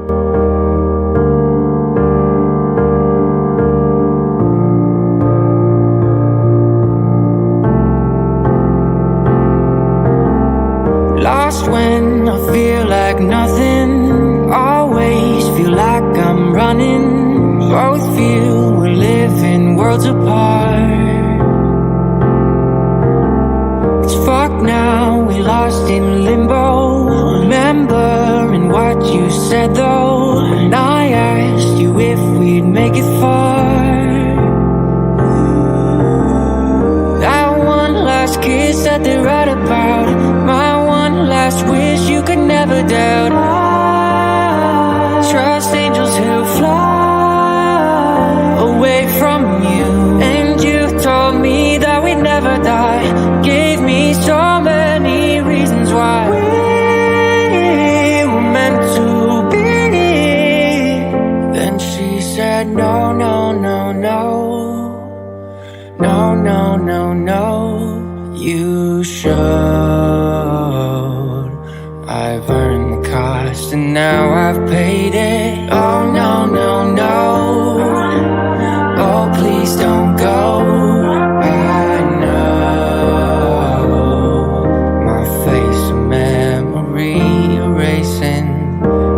Lost when I feel like nothing, always feel like I'm running. Both feel we're living worlds apart. It's fucked now, we lost in limbo. Remembering what you said though, and I asked you if we'd make it far. That one last kiss that they write about, my one last wish you could never doubt. I trust angels who fly away from you, and you told me that we'd never die. Gave me so many reasons why we were meant to be. Then she said no, no, no, no. No, no, no, no, you should. I've earned the cost and now I've paid it. Oh, no, no, no. Oh, please don't go. I know my face, a memory erasing.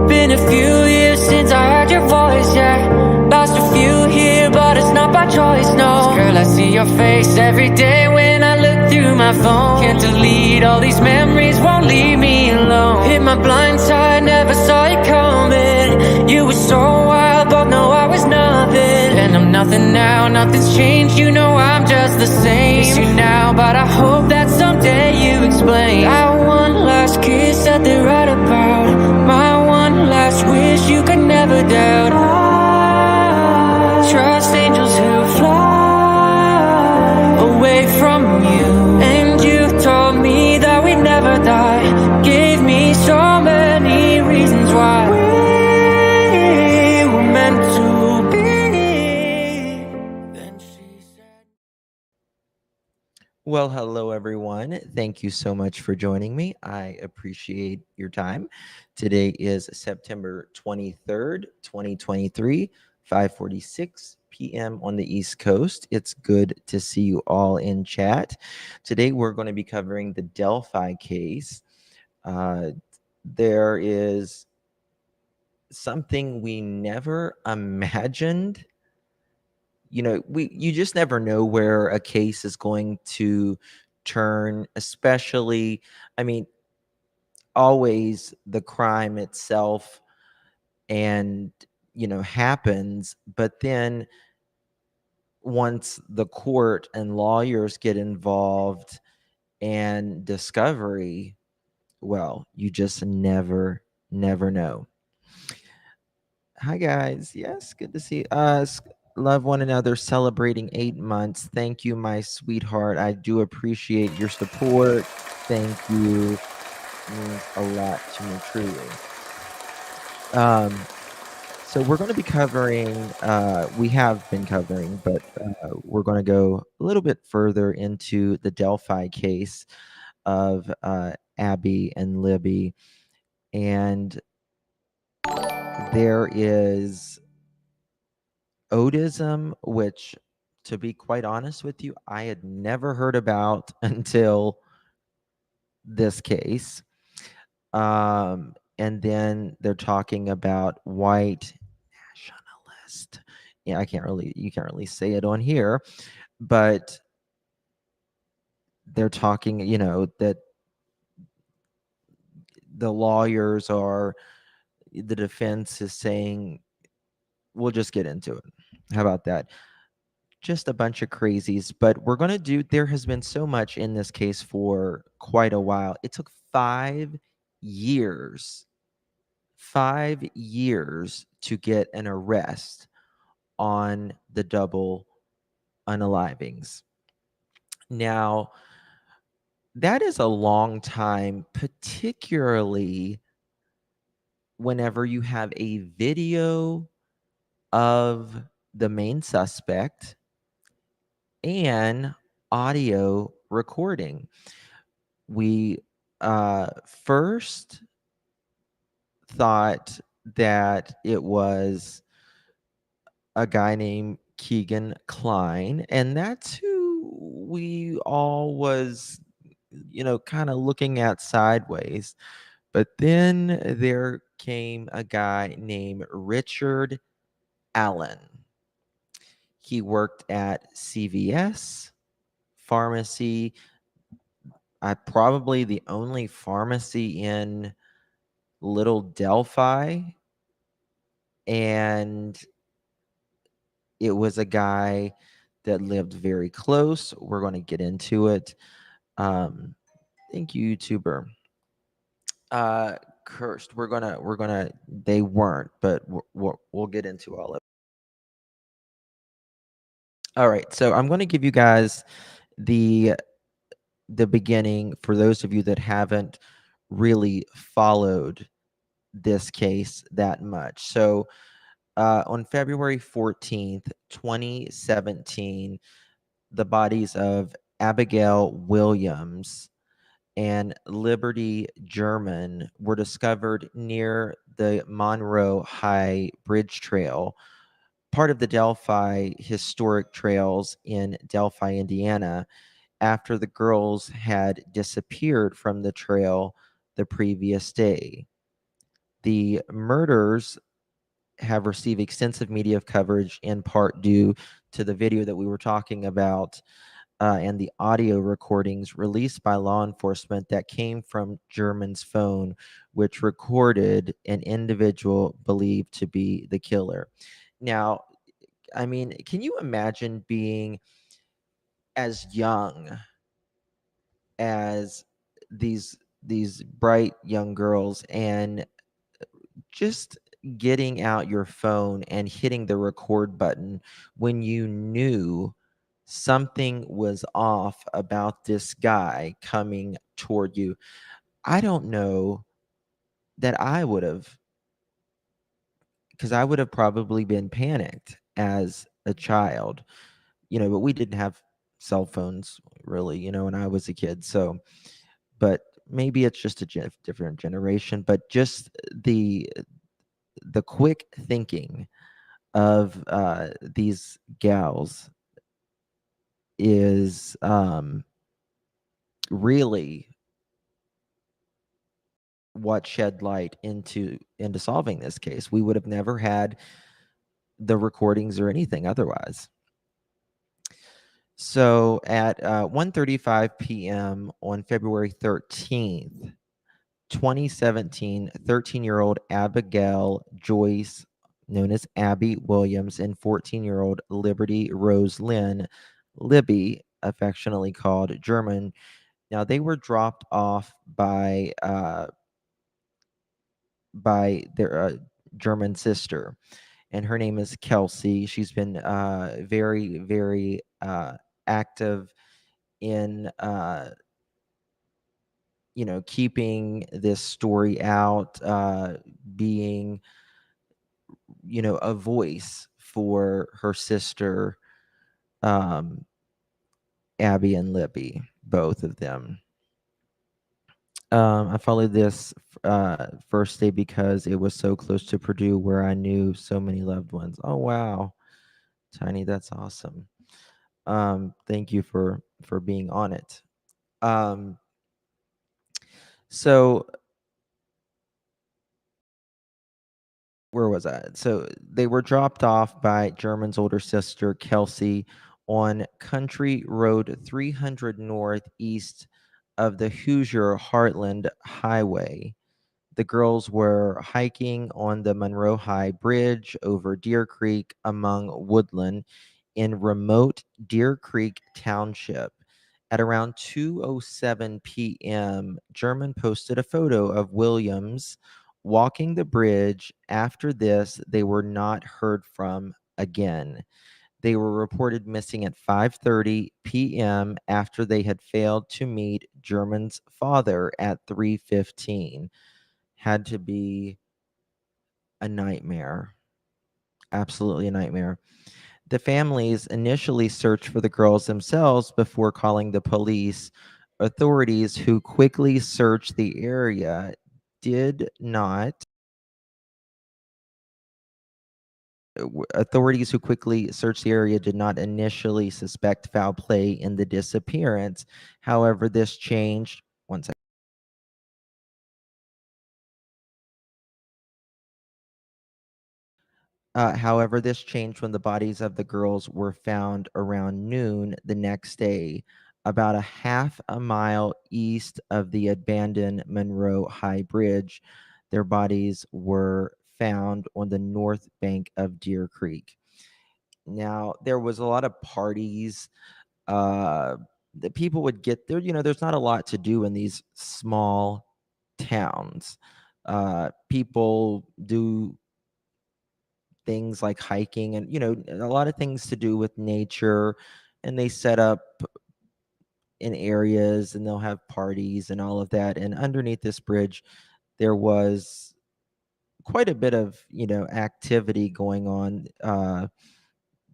Been a few years since I heard your voice, yeah. Lost a few here, but it's not by choice, no. Girl, I see your face every day when I look through my phone. Can't delete all these memories, won't leave me alone. Hit my blind side, never saw you coming. You were so wild, but no, I was nothing. And I'm nothing now, nothing's changed. You know I'm just the same. Miss you now, but I hope that someday you explain. That one last kiss that they write about, my one last wish you could never doubt. Trust angels who fly away from you, and you told me that we'd never die. Gave me so many reasons why we were meant to be. Then she said, Well, hello, everyone. Thank you so much for joining me. I appreciate your time. Today is September 23rd, 2023. 5:46 p.m. on the East Coast. It's good to see you all in chat. Today, we're going to be covering the Delphi case. There is something we never imagined. You just never know where a case is going to turn, especially, always the crime itself and happens, but then once the court and lawyers get involved and discovery, well, you just never know. Hi guys. Yes, good to see us. Love one another, celebrating 8 months. Thank you, my sweetheart. I do appreciate your support. Thank you. It means a lot to me, truly. So we're going to be covering, we have been covering, but we're going to go a little bit further into the Delphi case of Abby and Libby. And there is Odinism, which, to be quite honest with you, I had never heard about until this case. And then they're talking about white nationalist. Yeah, you can't really say it on here, but they're talking, that the lawyers are, the defense is saying, we'll just get into it. How about that? Just a bunch of crazies, but we're going to do, there has been so much in this case for quite a while. It took 5 years to get an arrest on the double unalivings. Now, that is a long time, particularly whenever you have a video of the main suspect and audio recording. We first thought that it was a guy named Keegan Kline, and that's who we all was, kind of looking at sideways. But then there came a guy named Richard Allen. He worked at CVS pharmacy, probably the only pharmacy in Little Delphi, and it was a guy that lived very close. We're going to get into it. Thank you, YouTuber. Cursed. We're gonna. They weren't, but we'll get into all of it. All right, so I'm going to give you guys the beginning for those of you that haven't really followed this case that much. So on February 14th, 2017, the bodies of Abigail Williams and Liberty German were discovered near the Monroe High Bridge Trail, part of the Delphi Historic Trails in Delphi, Indiana, after the girls had disappeared from the trail the previous day. The murders have received extensive media coverage in part due to the video that we were talking about and the audio recordings released by law enforcement that came from German's phone, which recorded an individual believed to be the killer. Now, I mean, can you imagine being as young as these bright young girls and just getting out your phone and hitting the record button when you knew something was off about this guy coming toward you? I don't know that I would have, because I would have probably been panicked as a child, but we didn't have cell phones really, when I was a kid. So, but maybe it's just a different generation, but just the quick thinking of these gals is really what shed light into solving this case. We would have never had the recordings or anything otherwise. So at 1:35 p.m. on February 13th, 2017, 13-year-old Abigail Joyce, known as Abby Williams, and 14-year-old Liberty Rose Lynn, Libby, affectionately called German. Now, they were dropped off by their German sister, and her name is Kelsey. She's been very, very active in keeping this story out, being a voice for her sister, Abby and Libby, both of them. I followed this first day because it was so close to Purdue, where I knew so many loved ones. Oh wow, Tiny, that's awesome. Thank you for being on it. So where was I? So they were dropped off by German's older sister, Kelsey, on Country Road 300 North, east of the Hoosier Heartland Highway. The girls were hiking on the Monroe High Bridge over Deer Creek among woodland in remote Deer Creek Township. At around 2:07 p.m., German posted a photo of Williams walking the bridge. After this, they were not heard from again. They were reported missing at 5:30 p.m. after they had failed to meet German's father at 3:15. Had to be a nightmare. Absolutely a nightmare. The families initially searched for the girls themselves before calling the police. Authorities, who quickly searched the area, did not Authorities who quickly searched the area did not initially suspect foul play in the disappearance. However, this changed. One second. However, this changed when the bodies of the girls were found around noon the next day, about a half a mile east of the abandoned Monroe High Bridge. Their bodies were found on the north bank of Deer Creek. Now, there was a lot of parties. The people would get there. There's not a lot to do in these small towns. People do things like hiking and a lot of things to do with nature, and they set up in areas and they'll have parties and all of that. And underneath this bridge there was quite a bit of activity going on.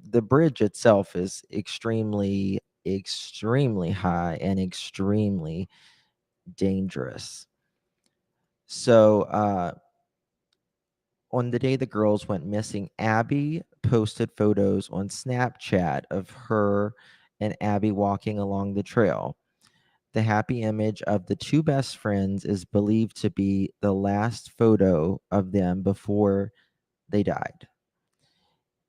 The bridge itself is extremely high and extremely dangerous. So on the day the girls went missing, Abby posted photos on Snapchat of her and Abby walking along the trail. The happy image of the two best friends is believed to be the last photo of them before they died.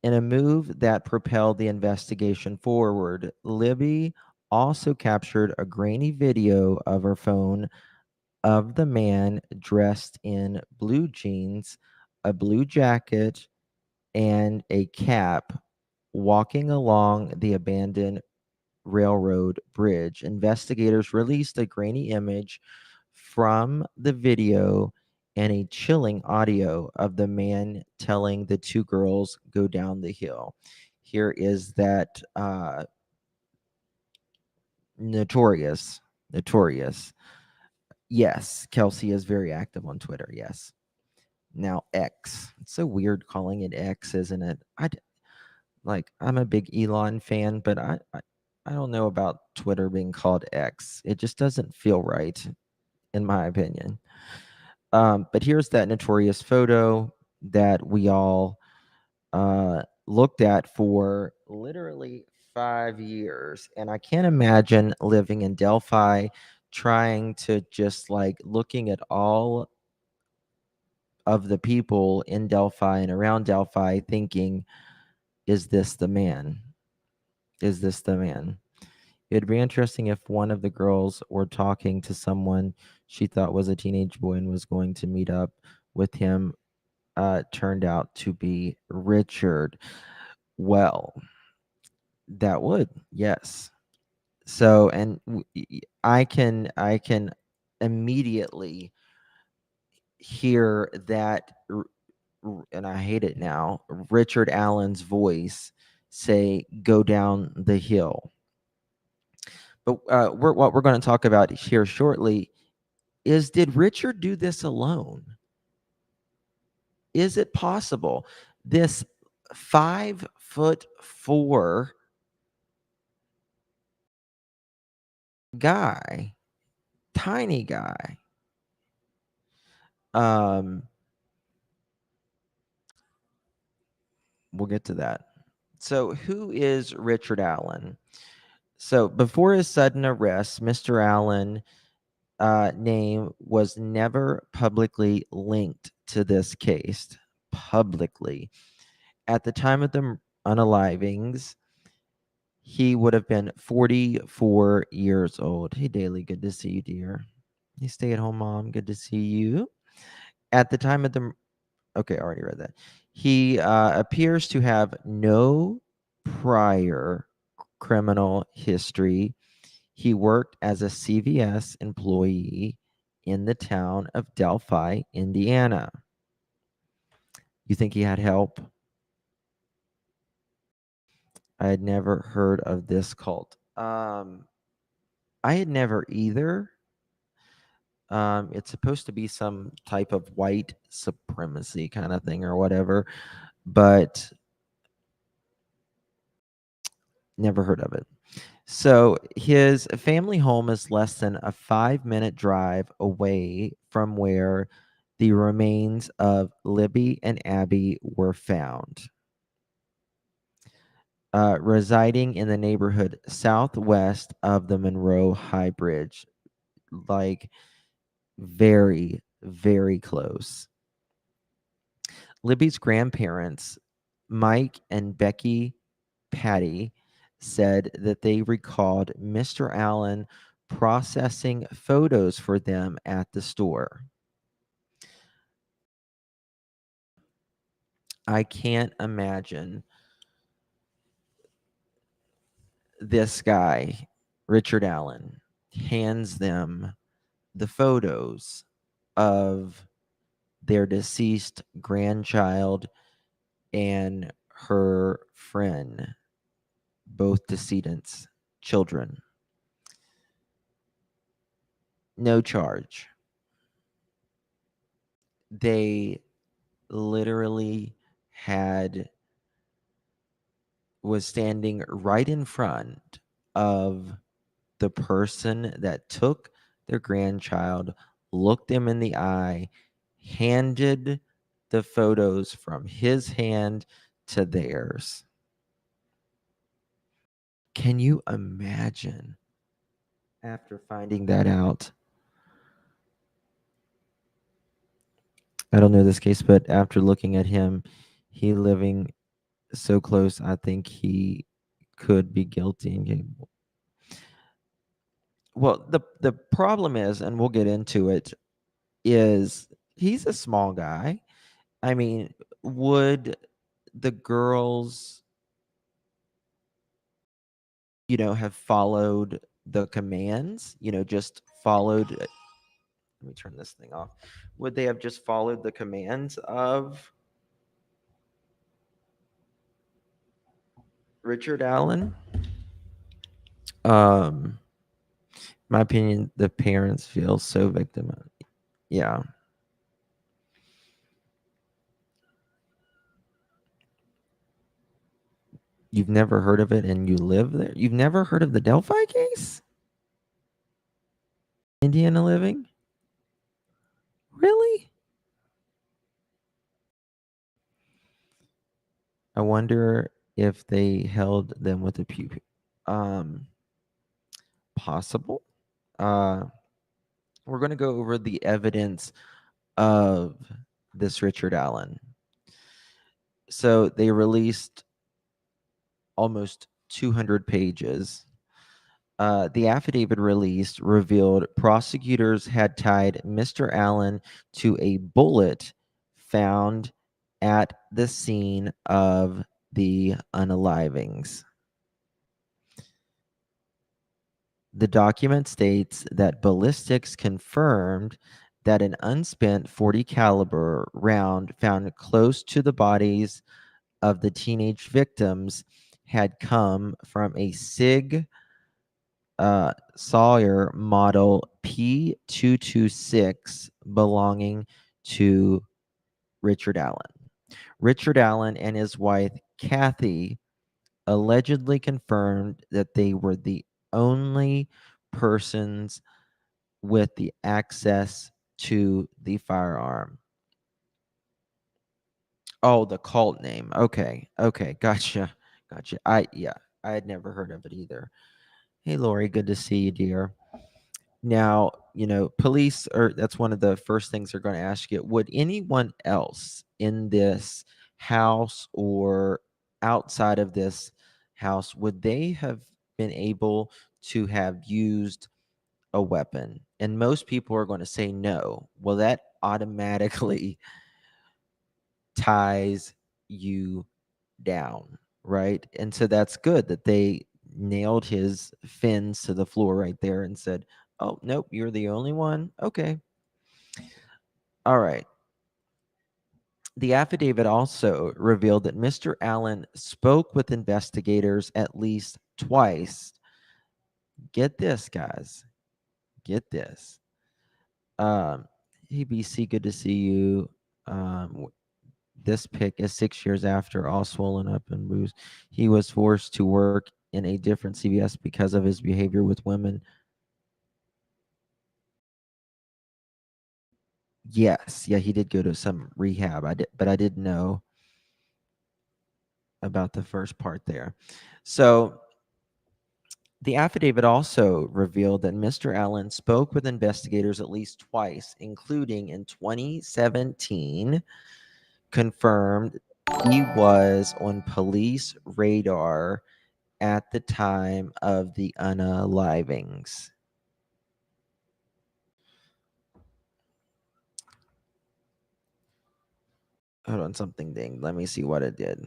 In a move that propelled the investigation forward, Libby also captured a grainy video of her phone of the man dressed in blue jeans, a blue jacket, and a cap walking along the abandoned railroad bridge. Investigators released a grainy image from the video and a chilling audio of the man telling the two girls go down the hill. Here is that notorious. Yes, Kelsey is very active on Twitter. Yes. Now X. It's so weird calling it X, isn't it? I'm a big Elon fan, but I don't know about Twitter being called X. It just doesn't feel right, in my opinion. But here's that notorious photo that we all looked at for literally 5 years. And I can't imagine living in Delphi, trying to just looking at all of the people in Delphi and around Delphi thinking, is this the man? Is this the man? It'd be interesting if one of the girls were talking to someone she thought was a teenage boy and was going to meet up with him. Turned out to be Richard. Well, that would, yes. So, and I can immediately hear that, and I hate it now. Richard Allen's voice say, "Go down the hill." But what we're going to talk about here shortly is, did Richard do this alone? Is it possible this 5'4" guy, tiny guy, we'll get to that. So who is Richard Allen? So before his sudden arrest, Mr. Allen name was never publicly linked to this case. Publicly. At the time of the unalivings, he would have been 44 years old. Hey, Daly, good to see you, dear. Hey, stay-at-home mom, good to see you. At the time of the... Okay, I already read that. He appears to have no prior criminal history. He worked as a CVS employee in the town of Delphi, Indiana. You think he had help? I had never heard of this cult. I had never either. It's supposed to be some type of white supremacy kind of thing or whatever, but never heard of it. So his family home is less than a 5-minute drive away from where the remains of Libby and Abby were found. residing in the neighborhood southwest of the Monroe High Bridge, like very, very close. Libby's grandparents, Mike and Becky Patty, said that they recalled Mr. Allen processing photos for them at the store. I can't imagine this guy, Richard Allen, hands them the photos of their deceased grandchild and her friend, both decedents' children. No charge. They literally was standing right in front of the person that took their grandchild, looked them in the eye, handed the photos from his hand to theirs. Can you imagine after finding that out? I don't know this case, but after looking at him, he living so close, I think he could be guilty and capable. Well, the problem is, and we'll get into it, is he's a small guy. I mean, would the girls, have followed the commands? Just followed. Let me turn this thing off. Would they have just followed the commands of Richard Allen? My opinion, the parents feel so victimized. Yeah. You've never heard of it and you live there? You've never heard of the Delphi case? Indiana living? Really? I wonder if they held them with a pew. Possible. Uh, we're going to go over the evidence of this Richard Allen. So they released almost 200 pages. The affidavit released revealed prosecutors had tied Mr. Allen to a bullet found at the scene of the unalivings. The document states that ballistics confirmed that an unspent .40 caliber round found close to the bodies of the teenage victims had come from a Sig Sawyer model P226 belonging to Richard Allen. Richard Allen and his wife, Kathy, allegedly confirmed that they were the only persons with the access to the firearm. Oh, the cult name. Okay. Okay. Gotcha. Gotcha. I had never heard of it either. Hey, Lori, good to see you, dear. Now, police are, that's one of the first things they're going to ask you. Would anyone else in this house or outside of this house, would they have been able to have used a weapon? And most people are going to say no. Well, that automatically ties you down, right? And so that's good that they nailed his fins to the floor right there and said, "Oh, nope, you're the only one." Okay. All right. The affidavit also revealed that Mr. Allen spoke with investigators at least twice. Get this, guys. Get this. Hey, BC, good to see you. This pic is 6 years after, all swollen up and bruised. He was forced to work in a different CVS because of his behavior with women. Yes, yeah, he did go to some rehab. But I didn't know. about the first part there. So the affidavit also revealed that Mr. Allen spoke with investigators at least twice, including in 2017, confirmed he was on police radar at the time of the unalivings. Hold on, something dinged. Let me see what it did.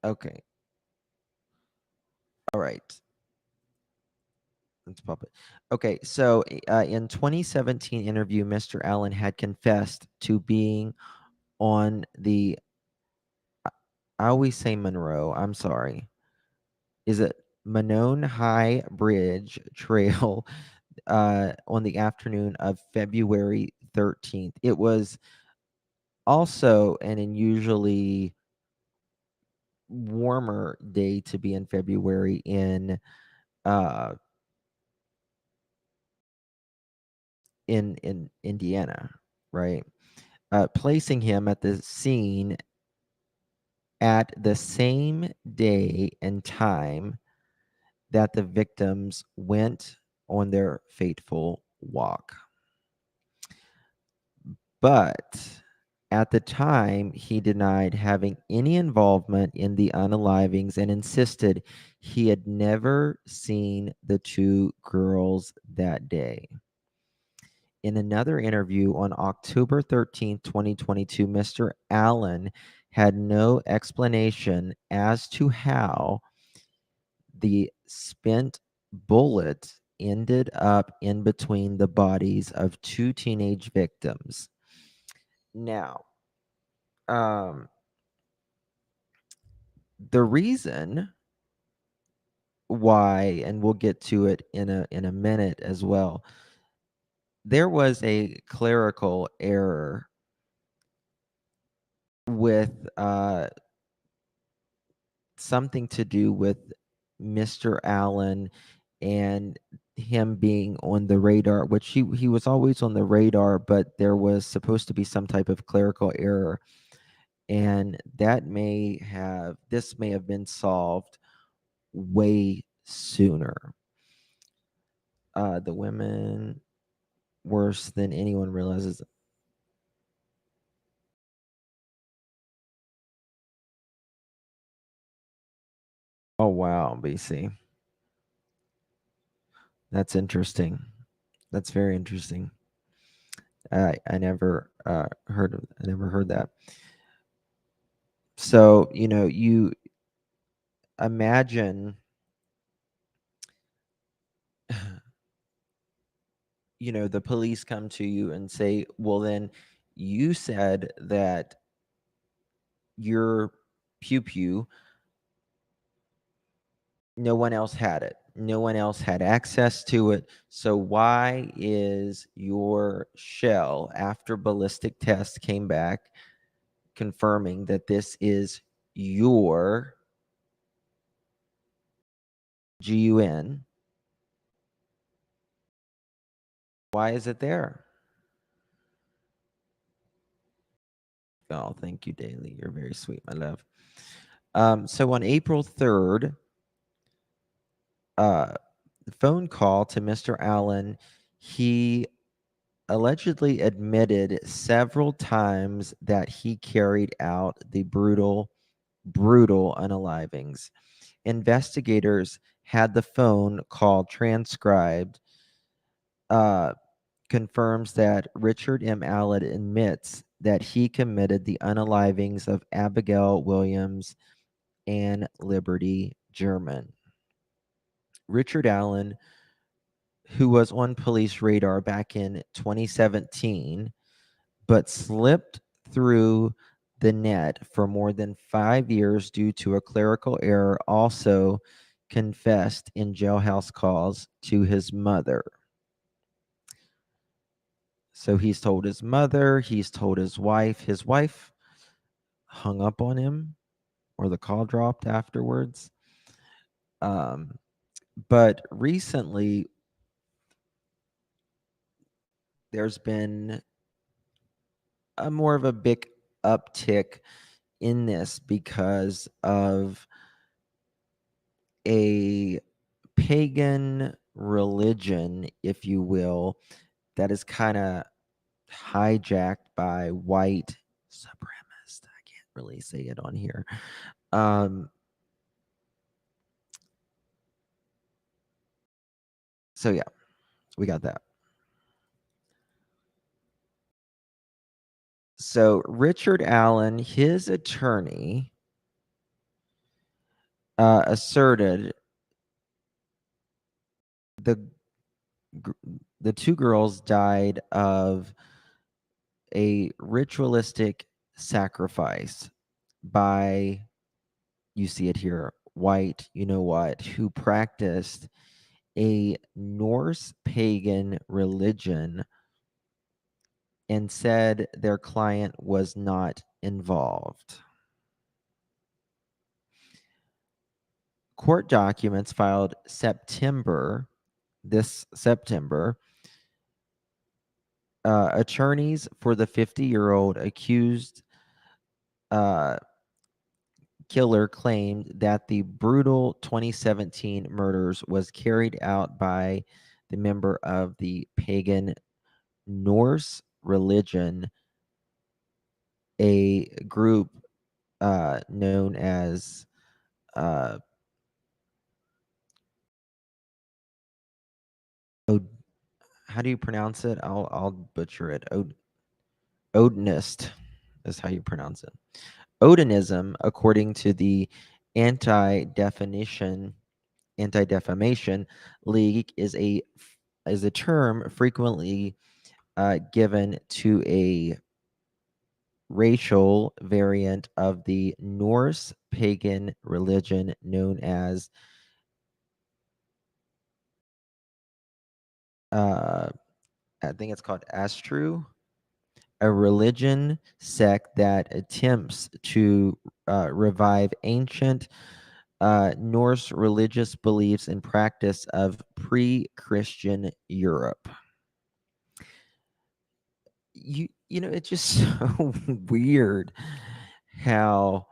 Okay. All right. Let's pop it. Okay, so in 2017 interview, Mr. Allen had confessed to being on the, I always say Monroe, I'm sorry. Is it Monone High Bridge Trail on the afternoon of February 13th? It was also an unusually warmer day to be in February uh in Indiana, right? Placing him at the scene at the same day and time that the victims went on their fateful walk. But at the time, he denied having any involvement in the unalivings and insisted he had never seen the two girls that day. In another interview on October 13th, 2022, Mr. Allen had no explanation as to how the spent bullet ended up in between the bodies of two teenage victims. Now, um, the reason why, and we'll get to it in a minute as well, there was a clerical error with something to do with Mr. Allen and him being on the radar, which he was always on the radar, but there was supposed to be some type of clerical error. And this may have been solved way sooner. The women worse than anyone realizes. Oh wow, BC. That's interesting. That's very interesting. I never I never heard that. So, you imagine, the police come to you and say, well, then you said that your pew pew, no one else had it. No one else had access to it. So why is your shell, after ballistic test came back confirming that this is your GUN, why is it there? Oh, thank you, Daly. You're very sweet, my love. So on April 3rd, phone call to Mr. Allen, he allegedly admitted several times that he carried out the brutal unalivings. Investigators had the phone call transcribed, confirms that Richard M. Allen admits that he committed the unalivings of Abigail Williams and Liberty German. Richard Allen, who was on police radar back in 2017, but slipped through the net for more than 5 years due to a clerical error, also confessed in jailhouse calls to his mother. So he's told his mother, he's told his wife. His wife hung up on him, or the call dropped afterwards. Um, But recently, there's been a more of a big uptick in this because of a pagan religion, if you will, that is kind of hijacked by white supremacists. I can't really say it on here. Um, so yeah, we got that. So Richard Allen, his attorney, asserted the the two girls died of a ritualistic sacrifice by, you see it here, white, you know what, who practiced a Norse pagan religion and said their client was not involved. Court documents filed this September, attorneys for the 50-year-old accused killer claimed that the brutal 2017 murders was carried out by the member of the pagan Norse religion, a group known as uh, how do you pronounce it? I'll butcher it. Odinist is how you pronounce it. Odinism, according to the Anti-Defamation League, is a term frequently given to a racial variant of the Norse pagan religion known as I think it's called Astru, a religion sect that attempts to revive ancient Norse religious beliefs and practice of pre-Christian Europe. You know, it's just so weird how,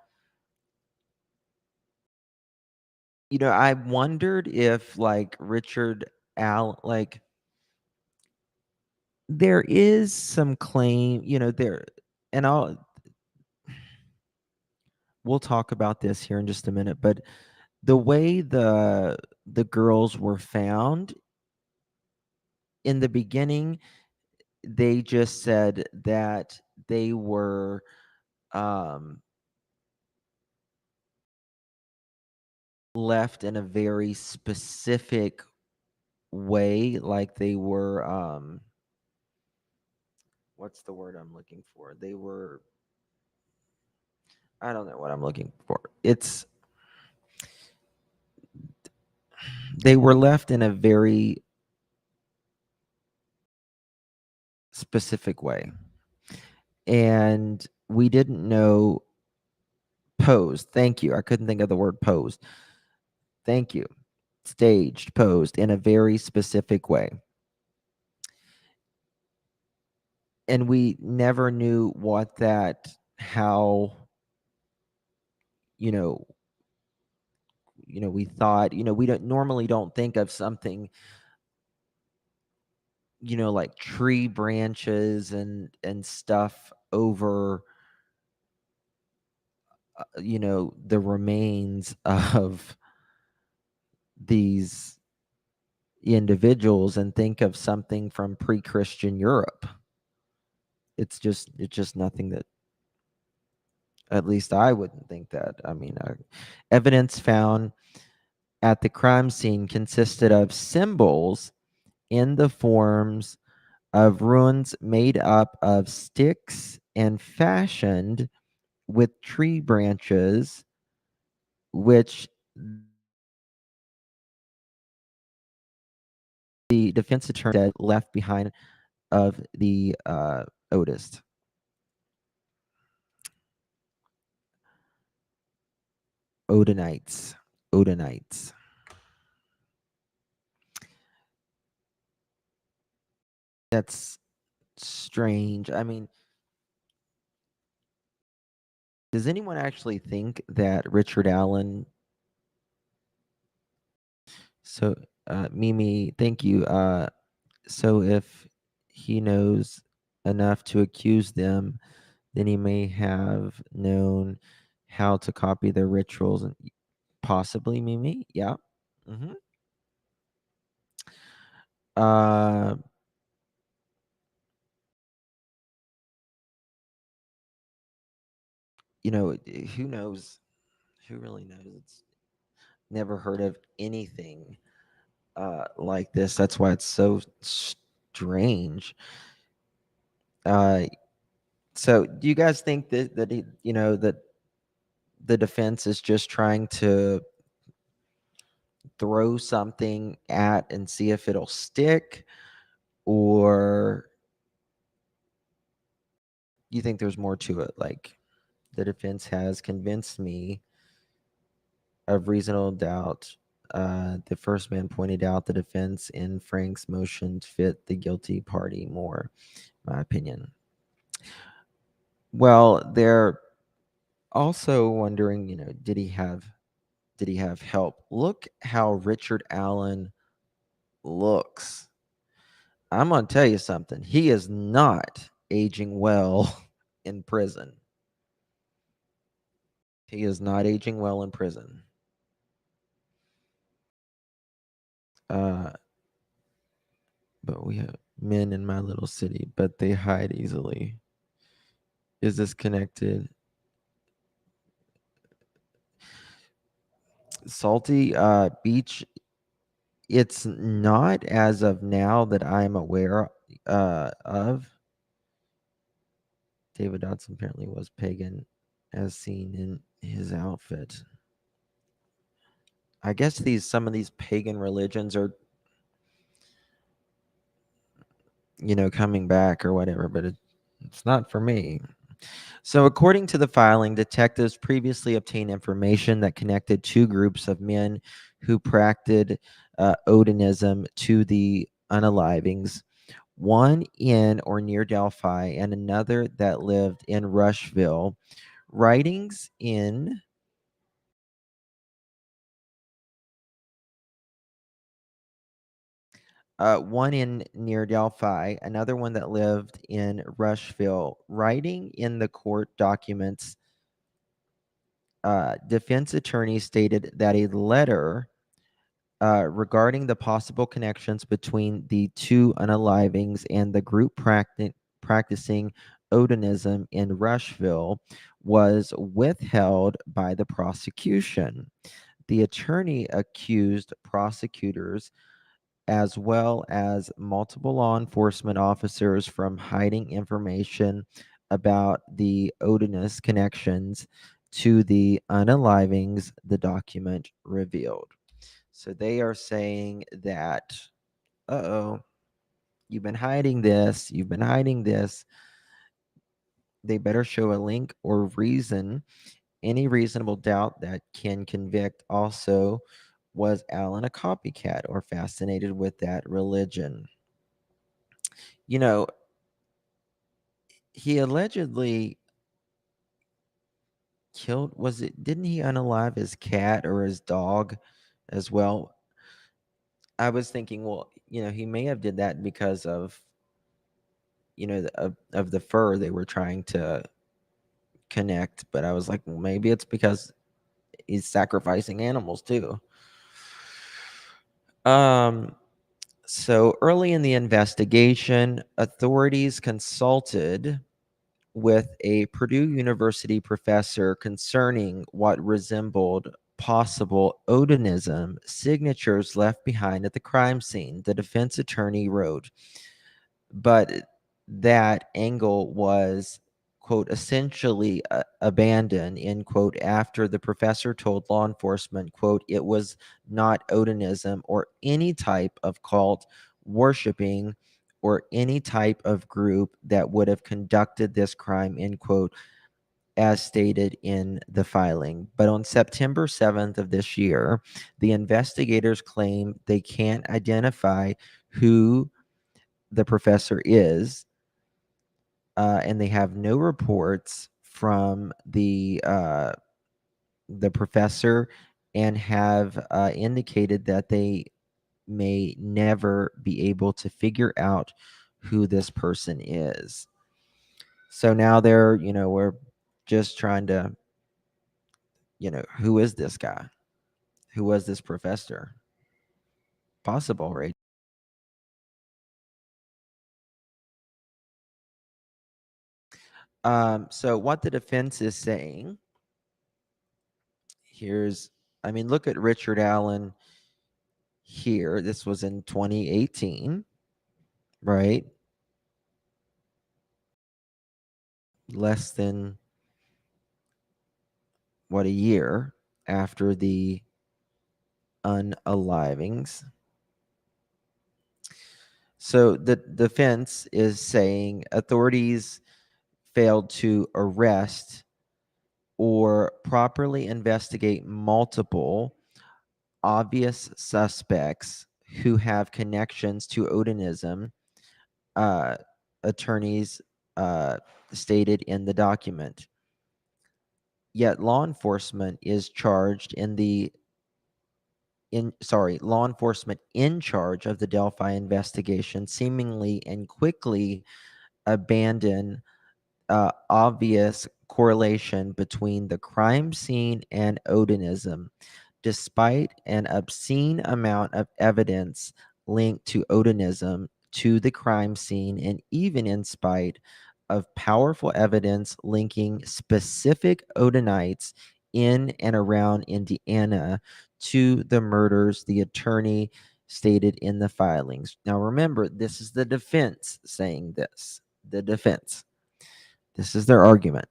you know, I wondered if like Richard Allen, like there is some claim, you know, there, and we'll talk about this here in just a minute, but the way the girls were found in the beginning, they just said that they were um, left in a very specific way, like they were what's the word I'm looking for? They were, I don't know what I'm looking for. They were left in a very specific way. And we didn't know posed. Thank you. I couldn't think of the word posed. Thank you. Staged, posed in a very specific way. And we never knew how, you know, we thought, we don't think of something, like tree branches and stuff over, the remains of these individuals and think of something from pre-Christian Europe. It's just nothing that, at least I wouldn't think that. I mean, evidence found at the crime scene consisted of symbols in the forms of runes made up of sticks and fashioned with tree branches, which the defense attorney said left behind of the Otis. Odinites. That's strange. I mean, does anyone actually think that Richard Allen? So, Mimi, thank you. So if he knows enough to accuse them, then he may have known how to copy their rituals and possibly Mimi. Yeah. hmm Uh, who knows? Who really knows? It's never heard of anything like this. That's why it's so strange. Uh, so do you guys think that the defense is just trying to throw something at and see if it'll stick, or you think there's more to it? Like, the defense has convinced me of reasonable doubt. The first man pointed out the defense in Frank's motion fit the guilty party more, my opinion. Well, they're also wondering, did he have help? Look how Richard Allen looks. I'm going to tell you something. He is not aging well in prison. He is not aging well in prison. Uh, but we have men in my little city, but they hide easily. Is this connected? Salty Beach, it's not as of now that I'm aware of. David Dodson apparently was pagan as seen in his outfit. I guess some of these pagan religions are, coming back or whatever, but it's not for me. So, according to the filing, detectives previously obtained information that connected two groups of men who practiced Odinism to the unalivings, one in or near Delphi and another that lived in Rushville. Writings in one in near Delphi, another one that lived in Rushville. Writing in the court documents, defense attorney stated that a letter regarding the possible connections between the two unalivings and the group practicing Odinism in Rushville was withheld by the prosecution. The attorney accused prosecutors as well as multiple law enforcement officers from hiding information about the Odinist connections to the unalivings, the document revealed. So they are saying that, you've been hiding this, you've been hiding this. They better show a link or reason, any reasonable doubt that can convict. Also, was Allen a copycat or fascinated with that religion? You know, he allegedly killed, didn't he unalive his cat or his dog as well? I was thinking, well, he may have did that because of, of the fur they were trying to connect, but I was like, well, maybe it's because he's sacrificing animals too. Um, so early in the investigation, authorities consulted with a Purdue University professor concerning what resembled possible Odinism signatures left behind at the crime scene. The defense attorney wrote, but that angle was, quote, essentially abandoned, end quote, after the professor told law enforcement, quote, it was not Odinism or any type of cult worshiping or any type of group that would have conducted this crime, end quote, as stated in the filing. But on September 7th of this year, the investigators claim they can't identify who the professor is, and they have no reports from the professor, and have indicated that they may never be able to figure out who this person is. So now we're just trying to, who is this guy? Who was this professor? Possible, right? So what the defense is saying look at Richard Allen here. This was in 2018, right? Less than a year after the unalivings. So the defense is saying authorities failed to arrest or properly investigate multiple obvious suspects who have connections to Odinism, uh, attorneys stated in the document. Yet law enforcement in charge of the Delphi investigation seemingly and quickly abandon obvious correlation between the crime scene and Odinism, despite an obscene amount of evidence linked to Odinism to the crime scene, and even in spite of powerful evidence linking specific Odinites in and around Indiana to the murders, the attorney stated in the filings. Now, remember, this is the defense saying this. The defense. This is their argument.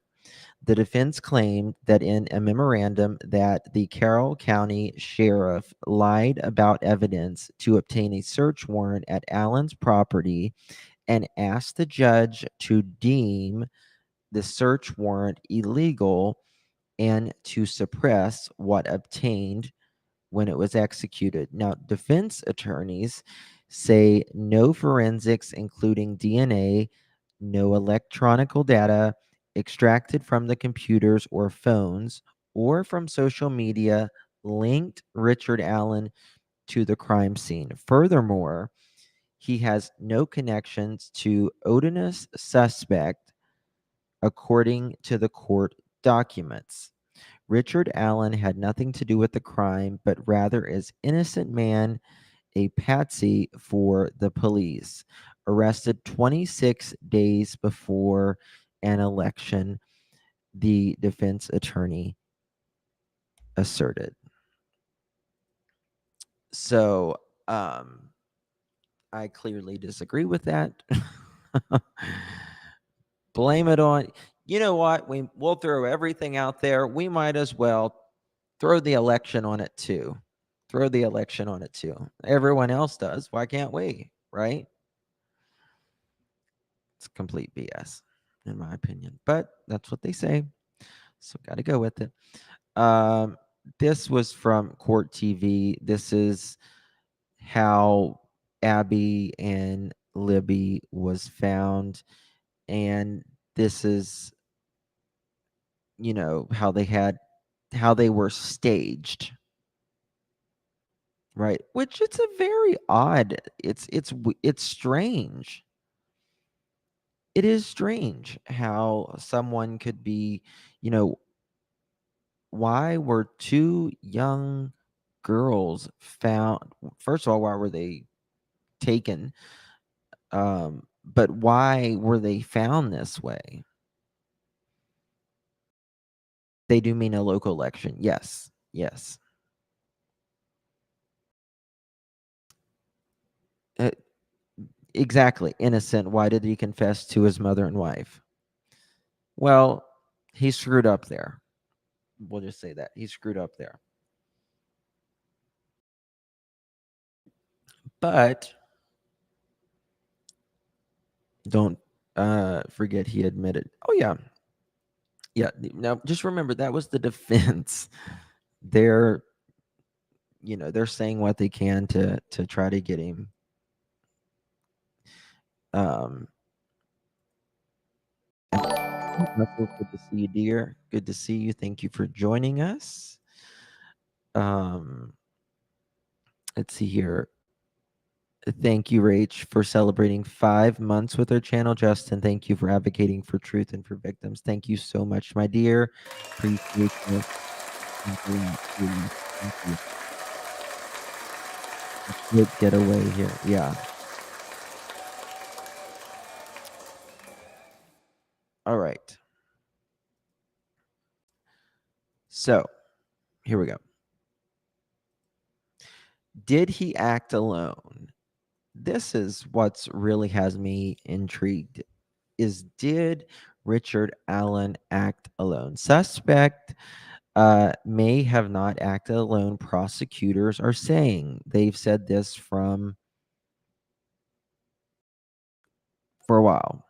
The defense claimed that in a memorandum that the Carroll County Sheriff lied about evidence to obtain a search warrant at Allen's property and asked the judge to deem the search warrant illegal and to suppress what obtained when it was executed. Now, defense attorneys say no forensics, including DNA, no electronical data extracted from the computers or phones or from social media linked Richard Allen to the crime scene. Furthermore, he has no connections to Odinous suspect, according to the court documents. Richard Allen had nothing to do with the crime, but rather is innocent man, a patsy for the police, arrested 26 days before an election, the defense attorney asserted. So, I clearly disagree with that. Blame it on, you know what? We'll throw everything out there. We might as well throw the election on it too. Throw the election on it too. Everyone else does. Why can't we? Right? It's complete BS, in my opinion. But that's what they say. So got to go with it. Um, this was from Court TV. This is how Abby and Libby was found. And this is, how they were staged, right? Which it's a very odd. It's strange. It is strange how someone could be, why were two young girls found? First of all, why were they taken? But why were they found this way? They do mean a local election. Yes. Yes. Uh, exactly. Innocent. Why did he confess to his mother and wife? Well, he screwed up there. We'll just say that. He screwed up there. But don't forget he admitted. Oh, yeah. Yeah. Now, just remember that was the defense. They're, they're saying what they can to try to get him Um, Russell, good to see you, dear. Good to see you. Thank you for joining us. Um, let's see here. Thank you, Rach, for celebrating 5 months with our channel. Justin, thank you for advocating for truth and for victims. Thank you so much, my dear. Appreciate you. Thank you. Thank you. Good getaway here. Yeah. All right. So here we go. Did he act alone? This is what's really has me intrigued is did Richard Allen act alone? Suspect may have not acted alone. Prosecutors are saying they've said this for a while.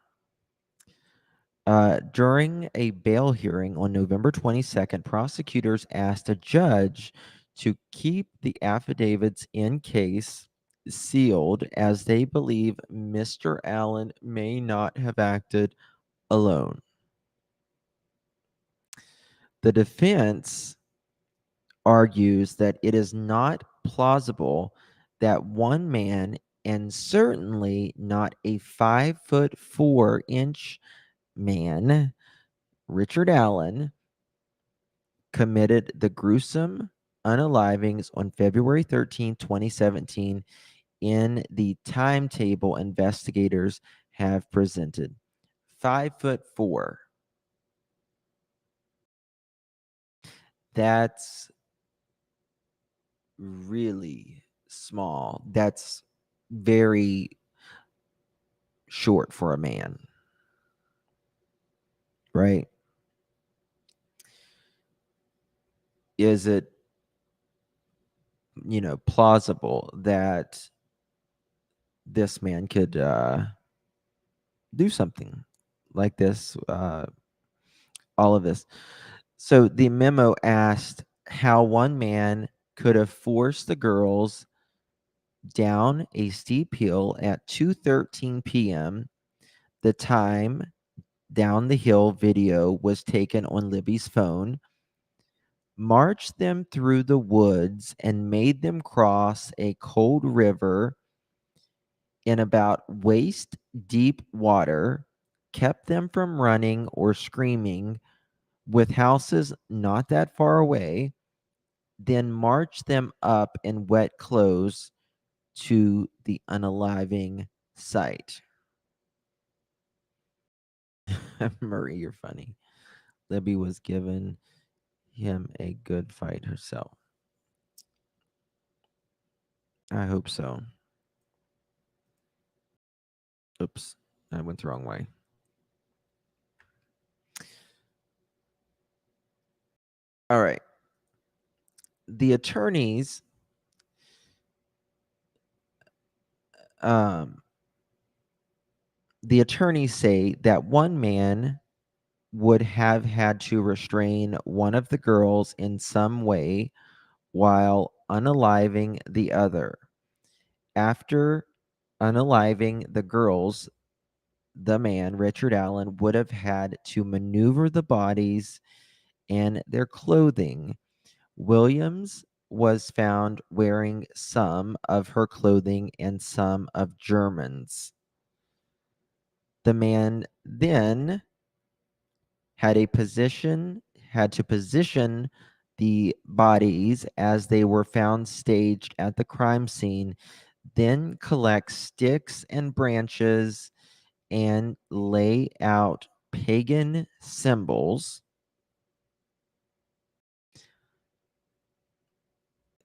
During a bail hearing on November 22nd, prosecutors asked a judge to keep the affidavits in case sealed as they believe Mr. Allen may not have acted alone. The defense argues that it is not plausible that one man, and certainly not a 5'4" man, Richard Allen, committed the gruesome unalivings on February 13, 2017, in the timetable investigators have presented. 5'4". That's really small. That's very short for a man, right? Is it, plausible that this man could do something like this, all of this? So the memo asked how one man could have forced the girls down a steep hill at 2:13 p.m. The time down the hill video was taken on Libby's phone, marched them through the woods and made them cross a cold river in about waist deep water, kept them from running or screaming with houses not that far away, then marched them up in wet clothes to the unaliving site. Marie, you're funny. Libby was giving him a good fight herself. I hope so. Oops, I went the wrong way. All right. The attorneys um the attorneys say that one man would have had to restrain one of the girls in some way while unaliving the other. After unaliving the girls, the man, Richard Allen, would have had to maneuver the bodies and their clothing. Williams was found wearing some of her clothing and some of German's. The man then had to position the bodies as they were found staged at the crime scene, then collect sticks and branches and lay out pagan symbols,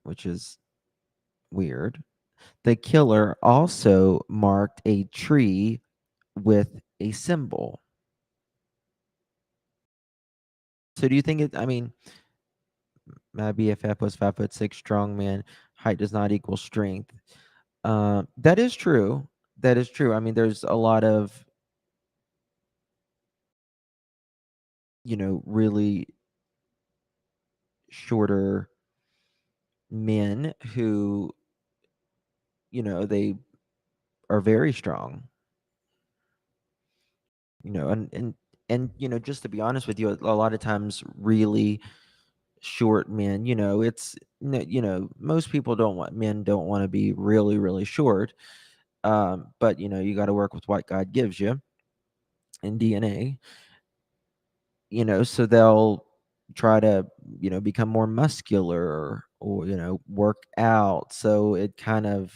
which is weird. The killer also marked a tree with a symbol. So do you think I mean, my BFF was 5'6", strong man. Height does not equal strength. That is true. That is true. I mean, there's a lot of, really shorter men who, they are very strong. and just to be honest with you, a lot of times really short men, it's most people don't want to be really really short. But you got to work with what God gives you in DNA, so they'll try to become more muscular, or work out, so it kind of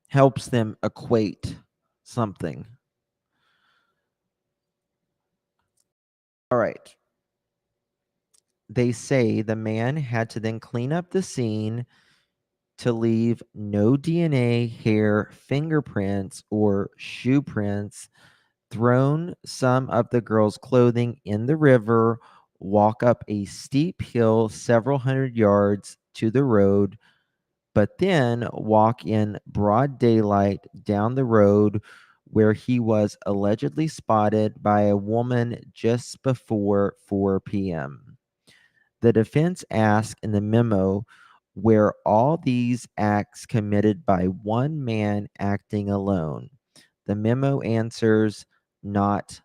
helps them equate something. All right. They say the man had to then clean up the scene to leave no DNA, hair, fingerprints, or shoe prints, thrown some of the girl's clothing in the river, walk up a steep hill several hundred yards to the road, but then walk in broad daylight down the road where he was allegedly spotted by a woman just before 4 p.m. The defense asked in the memo, where all these acts committed by one man acting alone. The memo answers, not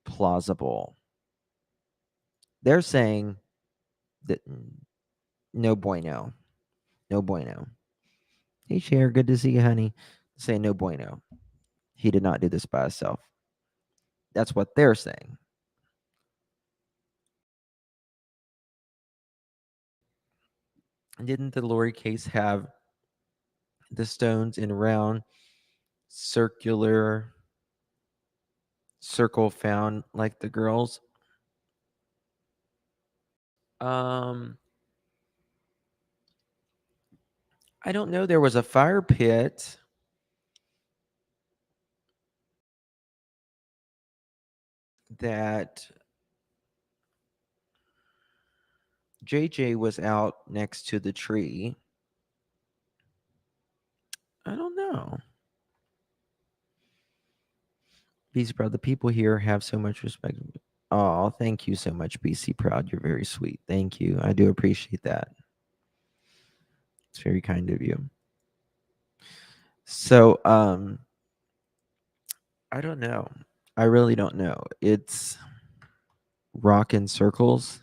plausible. They're saying that no bueno. No bueno. Hey, Cher, good to see you, honey. Say no bueno. He did not do this by himself. That's what they're saying. Didn't the Lori case have the stones in round, circular circle found like the girls? Um, I don't know. There was a fire pit that JJ was out next to the tree. I don't know. BC Proud, the people here have so much respect. Oh, thank you so much, BC Proud. You're very sweet. Thank you. I do appreciate that. It's very kind of you. So, I don't know. I really don't know. It's rock in circles.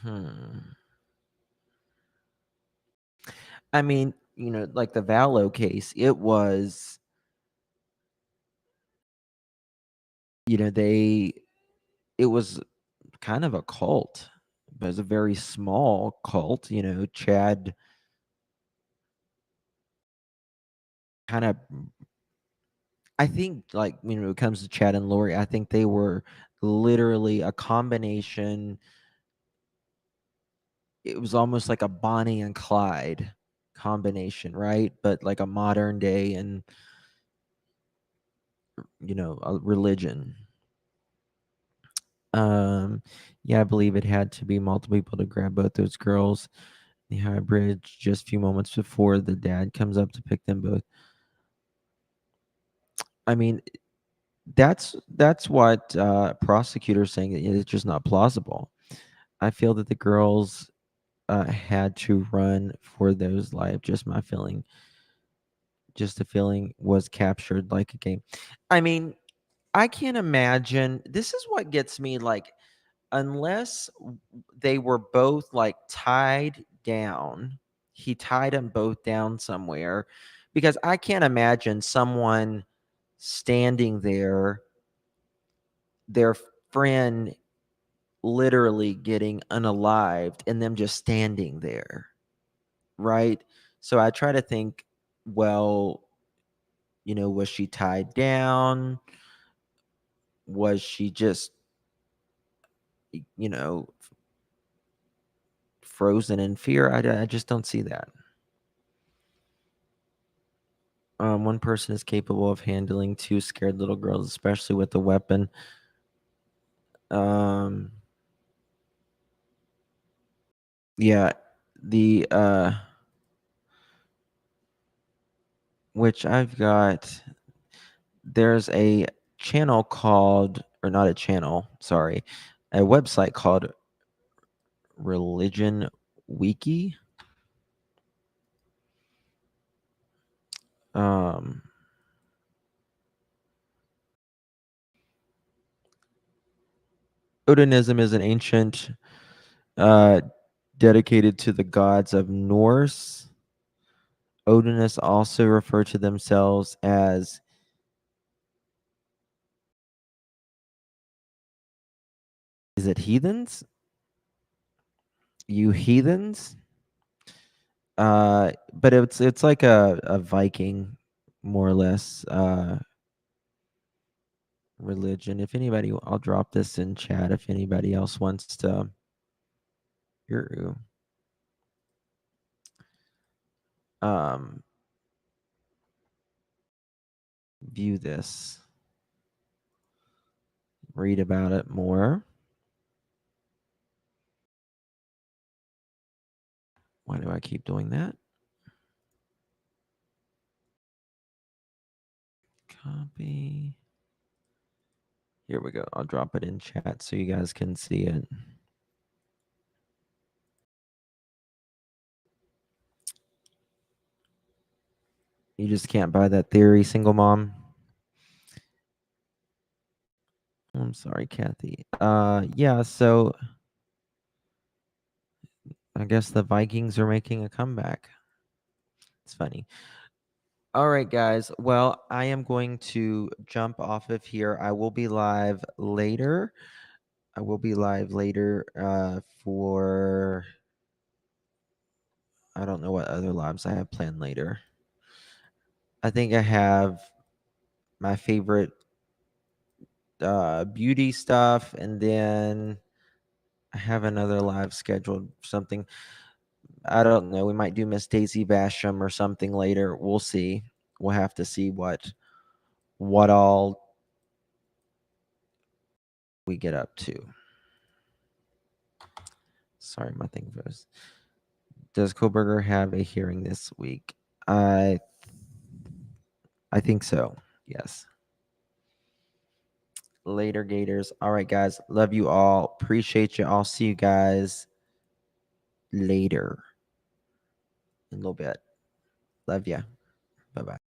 Hmm. I mean, like the Vallow case, it was, they, it was kind of a cult, but it was a very small cult. Chad kind of, I think, like, when it comes to Chad and Lori, I think they were literally a combination. It was almost like a Bonnie and Clyde combination, right? But like a modern day and, a religion. Um, yeah, I believe it had to be multiple people to grab both those girls. The high bridge just a few moments before the dad comes up to pick them both. I mean, that's what prosecutors saying that it's just not plausible. I feel that the girls had to run for those lives. Just my feeling. Just the feeling was captured like a game. I mean, I can't imagine. This is what gets me, like, unless they were both like tied down, he tied them both down somewhere, because I can't imagine someone standing there, their friend literally getting unalived, and them just standing there, right? So I try to think, well, was she tied down? Was she just, you know, frozen in fear? I just don't see that. One person is capable of handling two scared little girls, especially with a weapon. Um, yeah, the which I've got. There's a channel called, or not a channel, sorry, a website called Religion Wiki. Odinism is an ancient dedicated to the gods of Norse. Odinists also refer to themselves as is it heathens? You heathens? But it's like a Viking, more or less, religion. If anybody, I'll drop this in chat if anybody else wants to hear view this, read about it more. Why do I keep doing that? Copy. Here we go. I'll drop it in chat so you guys can see it. You just can't buy that theory, single mom. I'm sorry, Kathy. Yeah, so I guess the Vikings are making a comeback. It's funny. All right, guys. Well, I am going to jump off of here. I will be live later. For I don't know what other lives I have planned later. I think I have my favorite beauty stuff, and then I have another live scheduled, something I don't know. We might do Miss Daisy Basham or something later. We'll see. We'll have to see what all we get up to. Sorry, my thing froze. Does Koberger have a hearing this week? I think so. Yes. Later, Gators. All right, guys. Love you all. Appreciate you. I'll see you guys later in a little bit. Love ya. Bye-bye.